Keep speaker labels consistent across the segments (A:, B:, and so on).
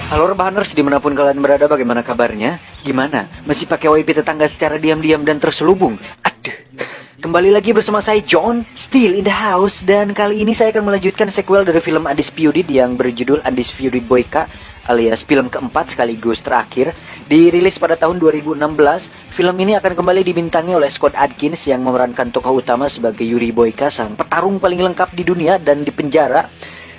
A: Halo Rebahaners, dimanapun kalian berada, bagaimana kabarnya? Gimana? Masih pakai WiFi tetangga secara diam-diam dan terselubung? Aduh. Kembali lagi bersama saya John, still in the house. Dan kali ini saya akan melanjutkan sequel dari film Undisputed yang berjudul Undisputed Boyka, alias film keempat sekaligus terakhir. Dirilis pada tahun 2016, film ini akan kembali dibintangi oleh Scott Adkins yang memerankan tokoh utama sebagai Yuri Boyka, sang petarung paling lengkap di dunia dan di penjara.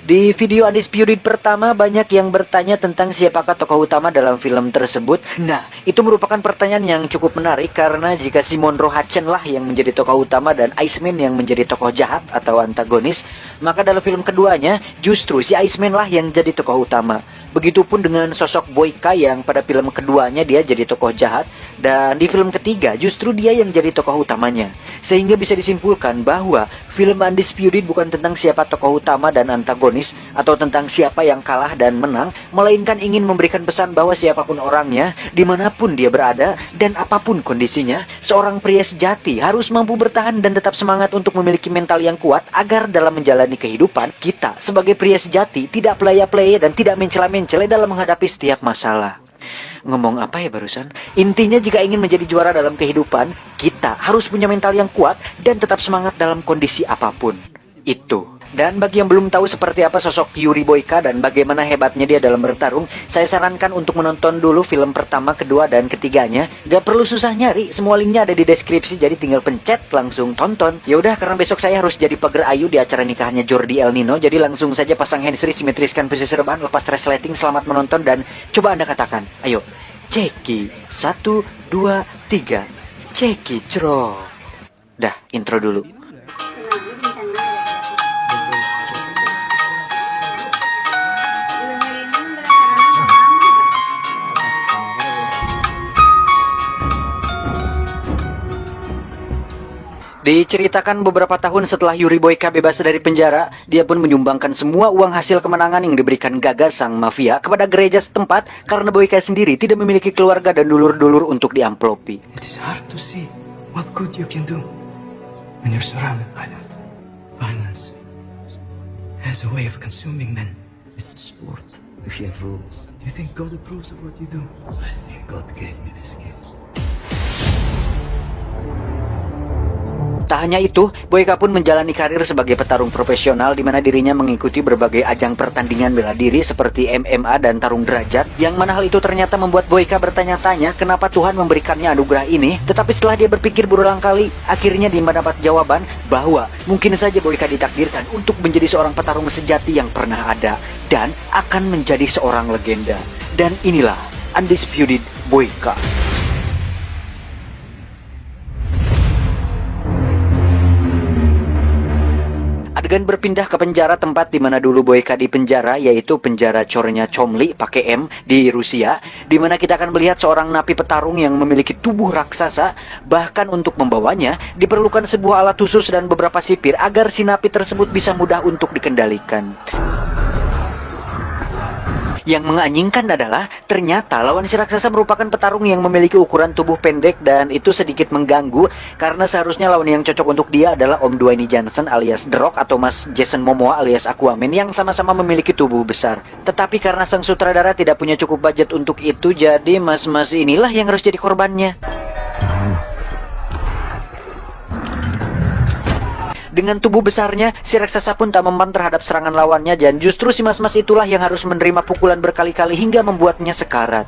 A: Di video Undisputed pertama, banyak yang bertanya tentang siapakah tokoh utama dalam film tersebut. Nah, itu merupakan pertanyaan yang cukup menarik karena jika si Monroe Hutchins lah yang menjadi tokoh utama dan Iceman yang menjadi tokoh jahat atau antagonis, maka dalam film keduanya justru si Iceman lah yang jadi tokoh utama. Begitupun dengan sosok Boyka yang pada film keduanya dia jadi tokoh jahat, dan di film ketiga justru dia yang jadi tokoh utamanya. Sehingga bisa disimpulkan bahwa film Undisputed bukan tentang siapa tokoh utama dan antagonis, atau tentang siapa yang kalah dan menang, melainkan ingin memberikan pesan bahwa siapapun orangnya, dimanapun dia berada, dan apapun kondisinya, seorang pria sejati harus mampu bertahan dan tetap semangat untuk memiliki mental yang kuat agar dalam menjalani kehidupan, kita sebagai pria sejati tidak pelaya-pelaya dan tidak mencela-mencela dalam menghadapi setiap masalah. Ngomong apa ya barusan? Intinya jika ingin menjadi juara dalam kehidupan, kita harus punya mental yang kuat dan tetap semangat dalam kondisi apapun. Itu. Dan bagi yang belum tahu seperti apa sosok Yuri Boyka dan bagaimana hebatnya dia dalam bertarung, saya sarankan untuk menonton dulu film pertama, kedua, dan ketiganya. Gak perlu susah nyari, semua linknya ada di deskripsi, jadi tinggal pencet langsung tonton. Ya udah, karena besok saya harus jadi pagar ayu di acara nikahannya Jordi El Nino, jadi langsung saja pasang handsfree, simetriskan posisi rebahan, lepas resleting, selamat menonton, dan coba Anda katakan, ayo, ceki, 1, 2, 3, ceki, cerot. Dah, intro dulu. Diceritakan beberapa tahun setelah Yuri Boyka bebas dari penjara, dia pun menyumbangkan semua uang hasil kemenangan yang diberikan Gaga sang mafia kepada gereja setempat karena Boyka sendiri tidak memiliki keluarga dan dulur-dulur untuk diamplopi.
B: It is hard to see what good you can do when you're surrounded by that. Violence has a way of consuming men. It's a sport. We have rules. Do you think God approves of what you do? I think God gave me this gift.
A: Tak hanya itu, Boyka pun menjalani karir sebagai petarung profesional di mana dirinya mengikuti berbagai ajang pertandingan bela diri seperti MMA dan tarung derajat, yang mana hal itu ternyata membuat Boyka bertanya-tanya kenapa Tuhan memberikannya anugerah ini. Tetapi setelah dia berpikir berulang kali, akhirnya dia mendapat jawaban bahwa mungkin saja Boyka ditakdirkan untuk menjadi seorang petarung sejati yang pernah ada dan akan menjadi seorang legenda. Dan inilah Undisputed Boyka. Adegan berpindah ke penjara tempat di mana dulu Boyka di penjara, yaitu penjara cornya Chomly pakai M di Rusia, di mana kita akan melihat seorang napi petarung yang memiliki tubuh raksasa. Bahkan untuk membawanya diperlukan sebuah alat khusus dan beberapa sipir agar si napi tersebut bisa mudah untuk dikendalikan. Yang menganjingkan adalah ternyata lawan si raksasa merupakan petarung yang memiliki ukuran tubuh pendek, dan itu sedikit mengganggu karena seharusnya lawan yang cocok untuk dia adalah Om Dwayne Johnson alias The Rock atau Mas Jason Momoa alias Aquaman yang sama-sama memiliki tubuh besar. Tetapi karena sang sutradara tidak punya cukup budget untuk itu, jadi mas-mas inilah yang harus jadi korbannya. Dengan tubuh besarnya, si raksasa pun tak mempan terhadap serangan lawannya, dan justru si mas-mas itulah yang harus menerima pukulan berkali-kali hingga membuatnya sekarat.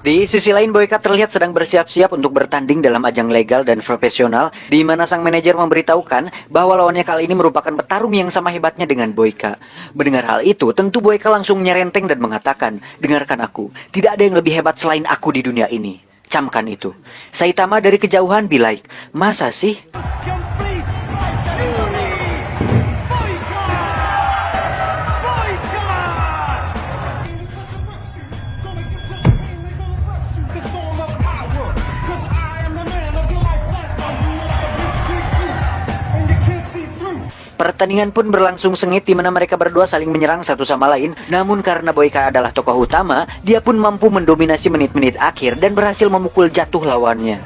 A: Di sisi lain, Boyka terlihat sedang bersiap-siap untuk bertanding dalam ajang legal dan profesional, di mana sang manajer memberitahukan bahwa lawannya kali ini merupakan petarung yang sama hebatnya dengan Boyka. Mendengar hal itu, tentu Boyka langsung nyerenteng dan mengatakan, "Dengarkan aku, tidak ada yang lebih hebat selain aku di dunia ini." Camkan itu. Saitama dari kejauhan be like, "Masa sih?" Pertandingan pun berlangsung sengit di mana mereka berdua saling menyerang satu sama lain. Namun karena Boyka adalah tokoh utama, dia pun mampu mendominasi menit-menit akhir dan berhasil memukul jatuh lawannya.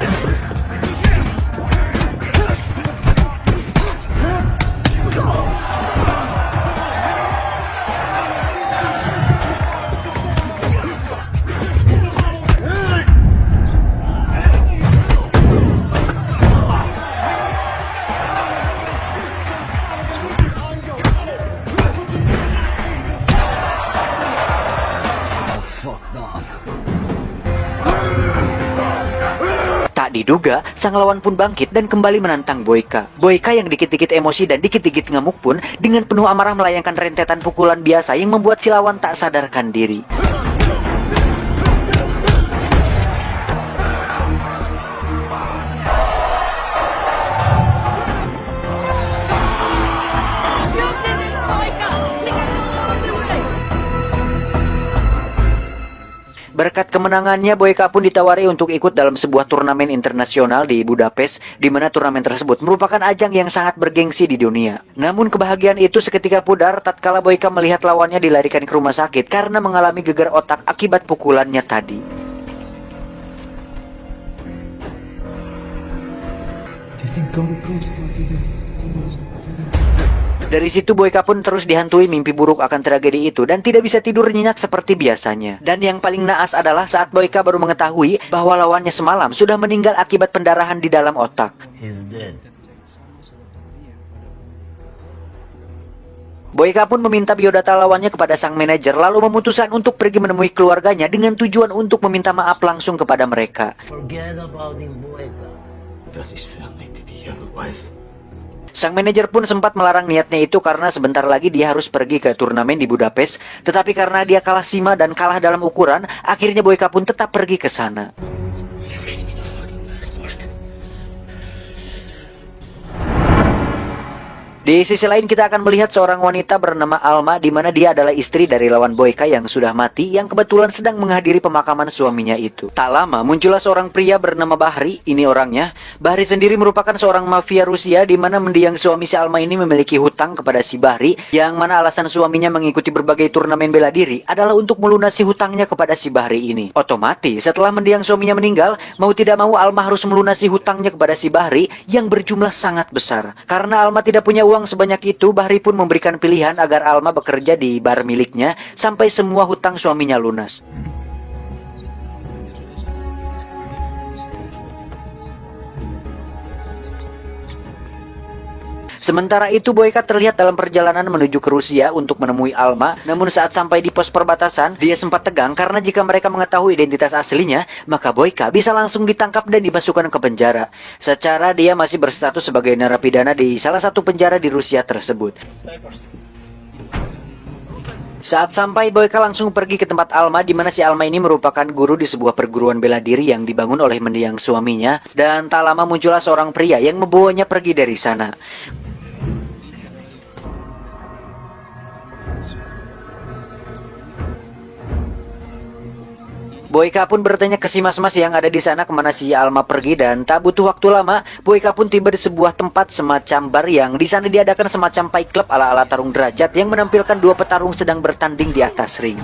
A: Tak diduga, sang lawan pun bangkit dan kembali menantang Boyka. Boyka yang dikit-dikit emosi dan dikit-dikit ngamuk pun dengan penuh amarah melayangkan rentetan pukulan biasa yang membuat si lawan tak sadarkan diri. Berkat kemenangannya, Boyka pun ditawari untuk ikut dalam sebuah turnamen internasional di Budapest, di mana turnamen tersebut merupakan ajang yang sangat bergengsi di dunia. Namun kebahagiaan itu seketika pudar tatkala Boyka melihat lawannya dilarikan ke rumah sakit karena mengalami gegar otak akibat pukulannya tadi.
B: Do you think God approves what you do?
A: Dari situ Boyka pun terus dihantui mimpi buruk akan tragedi itu dan tidak bisa tidur nyenyak seperti biasanya. Dan yang paling naas adalah saat Boyka baru mengetahui bahwa lawannya semalam sudah meninggal akibat pendarahan di dalam otak.
C: He's dead.
A: Boyka pun meminta biodata lawannya kepada sang manajer lalu memutuskan untuk pergi menemui keluarganya dengan tujuan untuk meminta maaf langsung kepada mereka.
C: Forget about him, Boyka.
B: Does his family, did he have a wife?
A: Sang manajer pun sempat melarang niatnya itu karena sebentar lagi dia harus pergi ke turnamen di Budapest. Tetapi karena dia kalah sima dan kalah dalam ukuran, akhirnya Boyka pun tetap pergi ke sana. Di sisi lain kita akan melihat seorang wanita bernama Alma di mana dia adalah istri dari lawan Boyka yang sudah mati yang kebetulan sedang menghadiri pemakaman suaminya itu. Tak lama muncullah seorang pria bernama Bahri, ini orangnya. Bahri sendiri merupakan seorang mafia Rusia di mana mendiang suami si Alma ini memiliki hutang kepada si Bahri yang mana alasan suaminya mengikuti berbagai turnamen bela diri adalah untuk melunasi hutangnya kepada si Bahri ini. Otomatis setelah mendiang suaminya meninggal, mau tidak mau Alma harus melunasi hutangnya kepada si Bahri yang berjumlah sangat besar. Karena Alma tidak punya uang sebanyak itu, Bahri pun memberikan pilihan agar Alma bekerja di bar miliknya sampai semua hutang suaminya lunas. Sementara itu Boyka terlihat dalam perjalanan menuju ke Rusia untuk menemui Alma. Namun saat sampai di pos perbatasan, dia sempat tegang karena jika mereka mengetahui identitas aslinya, maka Boyka bisa langsung ditangkap dan dimasukkan ke penjara. Secara dia masih berstatus sebagai narapidana di salah satu penjara di Rusia tersebut. Saat sampai, Boyka langsung pergi ke tempat Alma di mana si Alma ini merupakan guru di sebuah perguruan bela diri yang dibangun oleh mendiang suaminya. Dan tak lama muncullah seorang pria yang membawanya pergi dari sana. Boyka pun bertanya ke si mas-mas yang ada di sana kemana si Alma pergi dan tak butuh waktu lama, Boyka pun tiba di sebuah tempat semacam bar yang di sana diadakan semacam fight club ala-ala tarung derajat yang menampilkan dua petarung sedang bertanding di atas ring.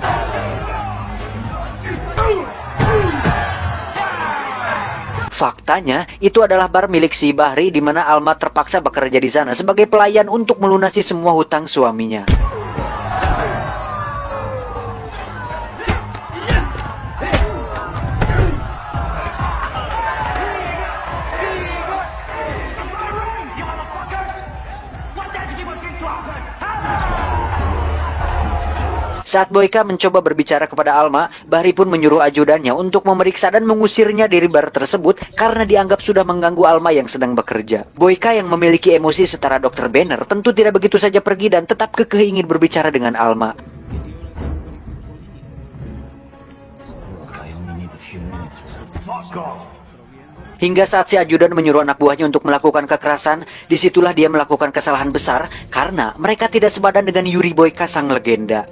A: Faktanya, itu adalah bar milik si Bahri di mana Alma terpaksa bekerja di sana sebagai pelayan untuk melunasi semua hutang suaminya. Saat Boyka mencoba berbicara kepada Alma, Bahri pun menyuruh ajudannya untuk memeriksa dan mengusirnya dari bar tersebut karena dianggap sudah mengganggu Alma yang sedang bekerja. Boyka yang memiliki emosi setara Dr. Banner tentu tidak begitu saja pergi dan tetap kekeh ingin berbicara dengan Alma. Hingga saat si ajudan menyuruh anak buahnya untuk melakukan kekerasan, disitulah dia melakukan kesalahan besar karena mereka tidak sebadan dengan Yuri Boyka sang legenda.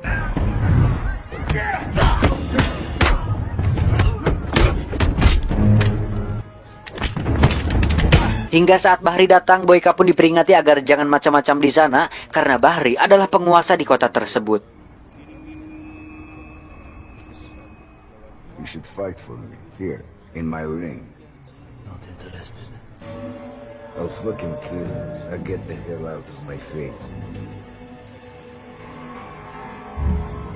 A: Hingga saat Bahri datang, Boyka pun diperingati agar jangan macam-macam di sana karena Bahri adalah penguasa di kota tersebut.
D: You should fight for me here in my ring.
C: Not interested.
D: I'll fucking kill you. Now get the hell out of my face.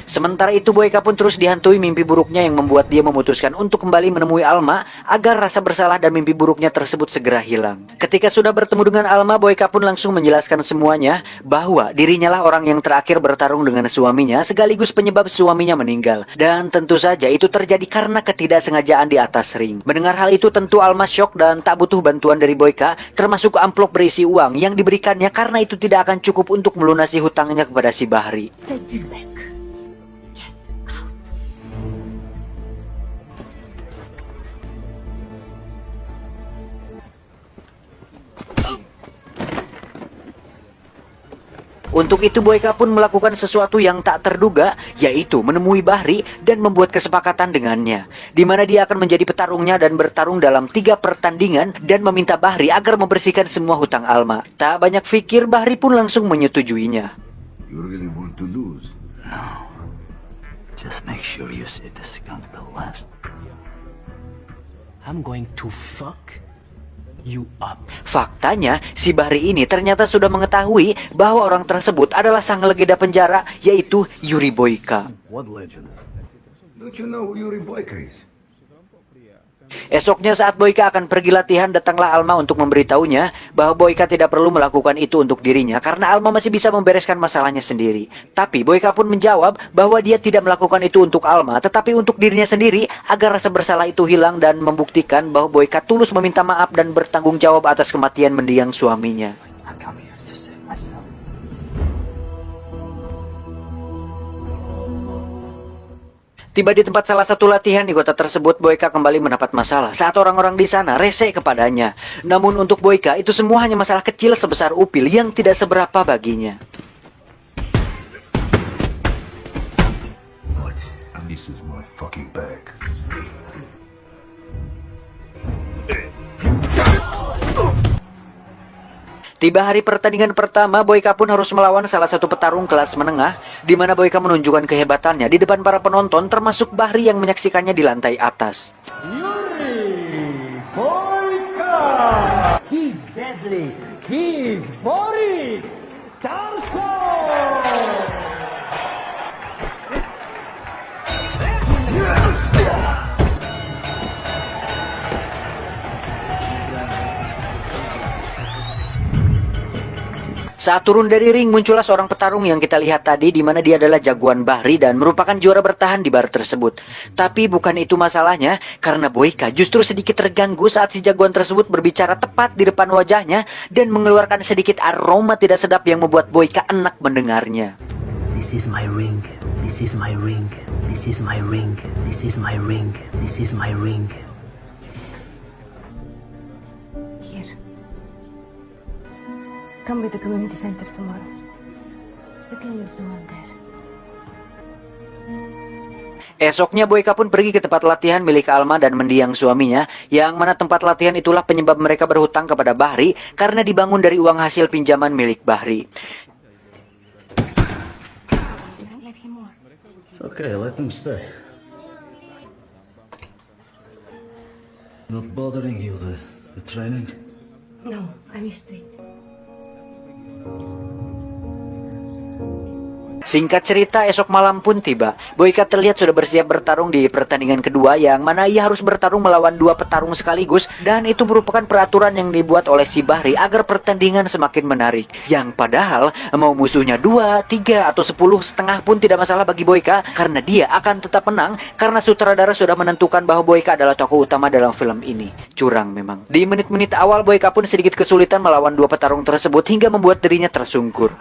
A: Sementara itu Boyka pun terus dihantui mimpi buruknya yang membuat dia memutuskan untuk kembali menemui Alma agar rasa bersalah dan mimpi buruknya tersebut segera hilang. Ketika sudah bertemu dengan Alma, Boyka pun langsung menjelaskan semuanya bahwa dirinya lah orang yang terakhir bertarung dengan suaminya sekaligus penyebab suaminya meninggal. Dan tentu saja itu terjadi karena ketidaksengajaan di atas ring. Mendengar hal itu tentu Alma syok dan tak butuh bantuan dari Boyka, termasuk amplop berisi uang yang diberikannya karena itu tidak akan cukup untuk melunasi hutangnya kepada si Bahri.
E: Take this back.
A: Untuk itu Boyka pun melakukan sesuatu yang tak terduga, yaitu menemui Bahri dan membuat kesepakatan dengannya, di mana dia akan menjadi petarungnya dan bertarung dalam 3 pertandingan dan meminta Bahri agar membersihkan semua hutang Alma. Tak banyak pikir, Bahri pun langsung menyetujuinya.
D: You really want to lose?
B: No. Just make sure you say the skunk the last.
C: I'm going to fuck you up.
A: Faktanya, si Bahri ini ternyata sudah mengetahui bahwa orang tersebut adalah sang legenda penjara, yaitu Yuri Boyka.
D: What legend? Don't you know who Yuri Boyka is?
A: Esoknya saat Boyka akan pergi latihan, datanglah Alma untuk memberitahunya bahwa Boyka tidak perlu melakukan itu untuk dirinya karena Alma masih bisa membereskan masalahnya sendiri. Tapi Boyka pun menjawab bahwa dia tidak melakukan itu untuk Alma, tetapi untuk dirinya sendiri agar rasa bersalah itu hilang dan membuktikan bahwa Boyka tulus meminta maaf dan bertanggung jawab atas kematian mendiang suaminya.
B: I come here to save myself.
A: Tiba di tempat salah satu latihan di kota tersebut, Boyka kembali mendapat masalah saat orang-orang di sana rese kepadanya. Namun untuk Boyka, itu semua hanya masalah kecil sebesar upil yang tidak seberapa baginya.
D: This is my fucking bag.
A: Tiba hari pertandingan pertama, Boyka pun harus melawan salah satu petarung kelas menengah, di mana Boyka menunjukkan kehebatannya di depan para penonton, termasuk Bahri yang menyaksikannya di lantai atas.
C: Yuri Boyka! He's deadly. He's Boris Tarso!
A: Saat turun dari ring, muncullah seorang petarung yang kita lihat tadi, di mana dia adalah jagoan Bahri dan merupakan juara bertahan di bar tersebut. Tapi bukan itu masalahnya, karena Boyka justru sedikit terganggu saat si jagoan tersebut berbicara tepat di depan wajahnya dan mengeluarkan sedikit aroma tidak sedap yang membuat Boyka enak mendengarnya.
C: This is my ring. This is my ring. This is my ring. This is my ring. This is my ring.
E: Here. Come with the community center tomorrow. You can use the one there.
A: Esoknya Boyka pun pergi ke tempat latihan milik Alma dan mendiang suaminya, yang mana tempat latihan itulah penyebab mereka berhutang kepada Bahri karena dibangun dari uang hasil pinjaman milik Bahri.
E: Let him more.
C: It's okay, let them stay.
B: Not bothering you, the training?
E: No, I'm used to it.
A: Singkat cerita, esok malam pun tiba. Boyka terlihat sudah bersiap bertarung di pertandingan kedua, yang mana ia harus bertarung melawan 2 petarung sekaligus, dan itu merupakan peraturan yang dibuat oleh si Bahri agar pertandingan semakin menarik. Yang padahal mau musuhnya 2, 3, atau 10,5 pun tidak masalah bagi Boyka, karena dia akan tetap menang karena sutradara sudah menentukan bahwa Boyka adalah tokoh utama dalam film ini. Curang memang. Di menit-menit awal, Boyka pun sedikit kesulitan melawan 2 petarung tersebut hingga membuat dirinya tersungkur.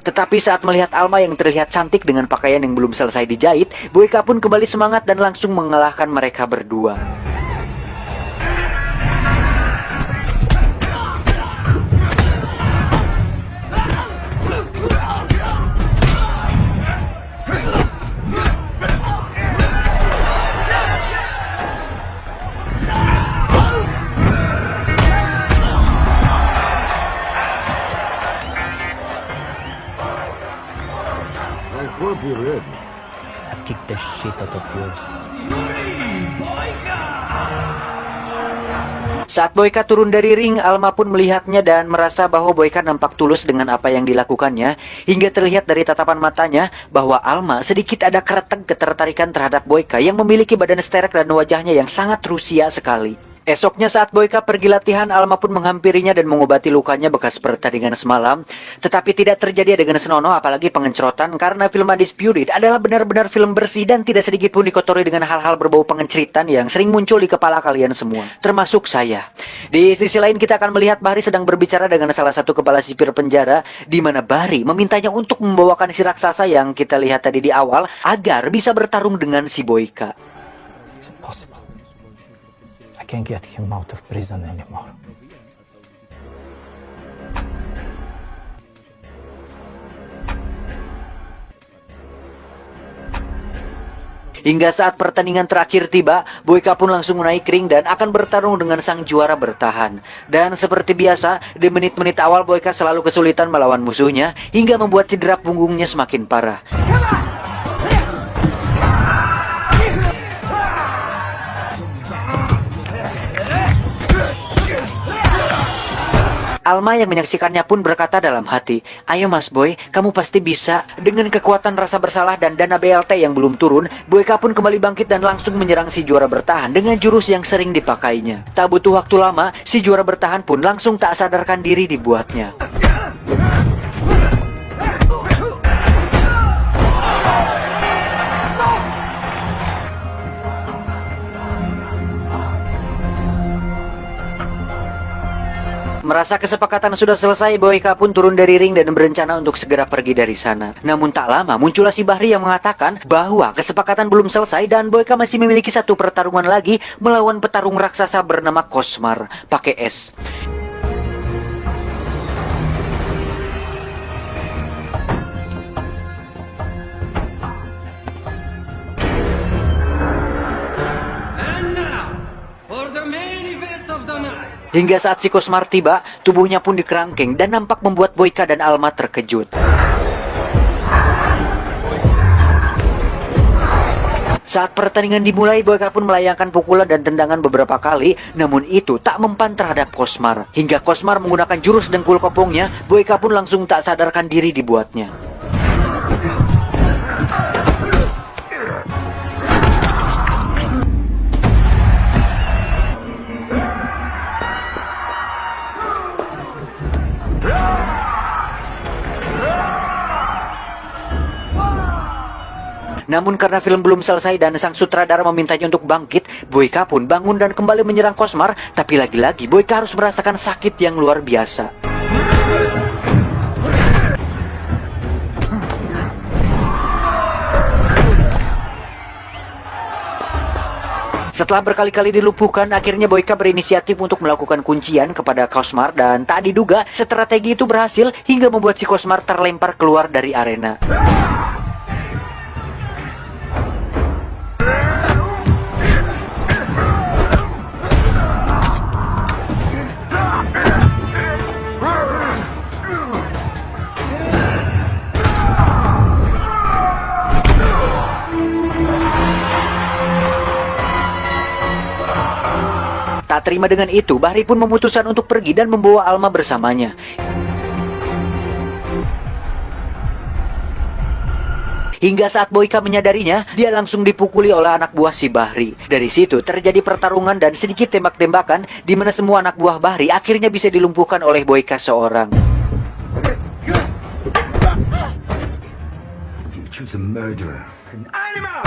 A: Tetapi saat melihat Alma yang terlihat cantik dengan pakaian yang belum selesai dijahit, Boyka pun kembali semangat dan langsung mengalahkan mereka berdua.
D: Hope you're ready.
C: I've kicked the shit out of yours.
A: Saat Boyka turun dari ring, Alma pun melihatnya dan merasa bahwa Boyka nampak tulus dengan apa yang dilakukannya, hingga terlihat dari tatapan matanya bahwa Alma sedikit ada kretek ketertarikan terhadap Boyka yang memiliki badan sterek dan wajahnya yang sangat Rusia sekali. Esoknya saat Boyka pergi latihan, Alma pun menghampirinya dan mengobati lukanya bekas pertandingan semalam. Tetapi tidak terjadi dengan senonoh apalagi pengencrotan karena film Undisputed adalah benar-benar film bersih dan tidak sedikit pun dikotori dengan hal-hal berbau pengenceritan yang sering muncul di kepala kalian semua, termasuk saya. Di sisi lain kita akan melihat Bahri sedang berbicara dengan salah satu kepala sipir penjara, di mana Bahri memintanya untuk membawakan si raksasa yang kita lihat tadi di awal agar bisa bertarung dengan si Boyka.
F: It's impossible. I can't get him out of prison anymore.
A: Hingga saat pertandingan terakhir tiba, Boyka pun langsung naik ring dan akan bertarung dengan sang juara bertahan. Dan seperti biasa, di menit-menit awal Boyka selalu kesulitan melawan musuhnya hingga membuat cedera punggungnya semakin parah. Alma yang menyaksikannya pun berkata dalam hati, "Ayo Mas Boy, kamu pasti bisa." Dengan kekuatan rasa bersalah dan dana BLT yang belum turun, Boyka pun kembali bangkit dan langsung menyerang si juara bertahan dengan jurus yang sering dipakainya. Tak butuh waktu lama, si juara bertahan pun langsung tak sadarkan diri dibuatnya. Merasa kesepakatan sudah selesai, Boyka pun turun dari ring dan berencana untuk segera pergi dari sana. Namun tak lama muncullah si Bahri yang mengatakan bahwa kesepakatan belum selesai dan Boyka masih memiliki satu pertarungan lagi melawan petarung raksasa bernama Kosmar, pakai S. Hingga saat si Kosmar tiba, tubuhnya pun dikerangkeng dan nampak membuat Boyka dan Alma terkejut. Saat pertandingan dimulai, Boyka pun melayangkan pukulan dan tendangan beberapa kali, namun itu tak mempan terhadap Kosmar. Hingga Kosmar menggunakan jurus dengkul kopongnya, Boyka pun langsung tak sadarkan diri dibuatnya. Namun karena film belum selesai dan sang sutradara memintanya untuk bangkit, Boyka pun bangun dan kembali menyerang Kosmar. Tapi lagi-lagi Boyka harus merasakan sakit yang luar biasa. Setelah berkali-kali dilumpuhkan, akhirnya Boyka berinisiatif untuk melakukan kuncian kepada Kosmar dan tak diduga strategi itu berhasil hingga membuat si Kosmar terlempar keluar dari arena. Tak terima dengan itu, Bahri pun memutuskan untuk pergi dan membawa Alma bersamanya. Hingga saat Boyka menyadarinya, dia langsung dipukuli oleh anak buah si Bahri. Dari situ terjadi pertarungan dan sedikit tembak-tembakan, di mana semua anak buah Bahri akhirnya bisa dilumpuhkan oleh Boyka seorang.
D: You choose a murderer. An animal!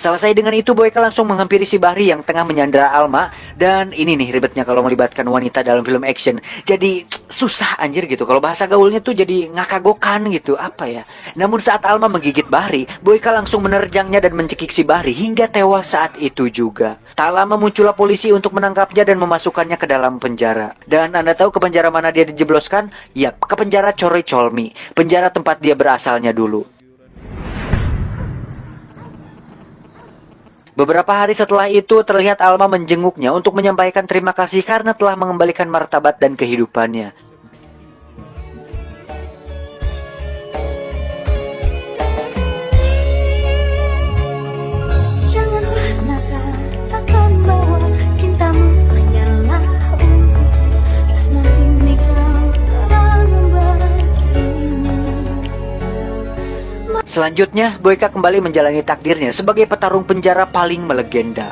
A: Selesai dengan itu, Boyka langsung menghampiri si Bahri yang tengah menyandera Alma. Dan ini nih ribetnya kalau melibatkan wanita dalam film action. Jadi susah anjir gitu. Kalau bahasa gaulnya tuh jadi ngakagokan gitu. Apa ya? Namun saat Alma menggigit Bahri, Boyka langsung menerjangnya dan mencekik si Bahri hingga tewas saat itu juga. Tak lama muncullah polisi untuk menangkapnya dan memasukkannya ke dalam penjara. Dan Anda tahu ke penjara mana dia dijebloskan? Yap, ke penjara Chorey Cholmi, penjara tempat dia berasalnya dulu. Beberapa hari setelah itu terlihat Alma menjenguknya untuk menyampaikan terima kasih karena telah mengembalikan martabat dan kehidupannya.
E: Janganlah katakan bahwa cintamu hanyalah nanti kau akan membaginya.
A: Selanjutnya, Boyka kembali menjalani takdirnya sebagai petarung penjara paling melegenda.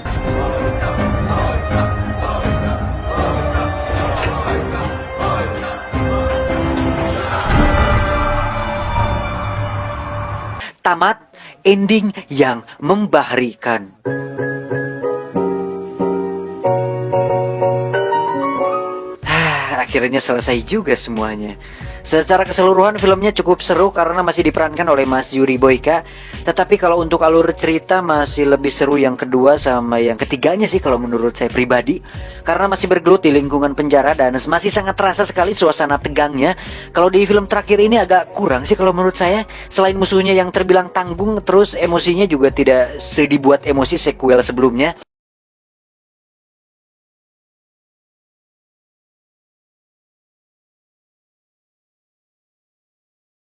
A: Tamat, ending yang membahrikan. Akhirnya selesai juga semuanya. Secara keseluruhan filmnya cukup seru karena masih diperankan oleh Mas Yuri Boyka. Tetapi kalau untuk alur cerita masih lebih seru yang kedua sama yang ketiganya sih kalau menurut saya pribadi. Karena masih bergelut di lingkungan penjara dan masih sangat terasa sekali suasana tegangnya. Kalau di film terakhir ini agak kurang sih kalau menurut saya. Selain musuhnya yang terbilang tanggung, terus emosinya juga tidak sedibuat emosi sequel sebelumnya.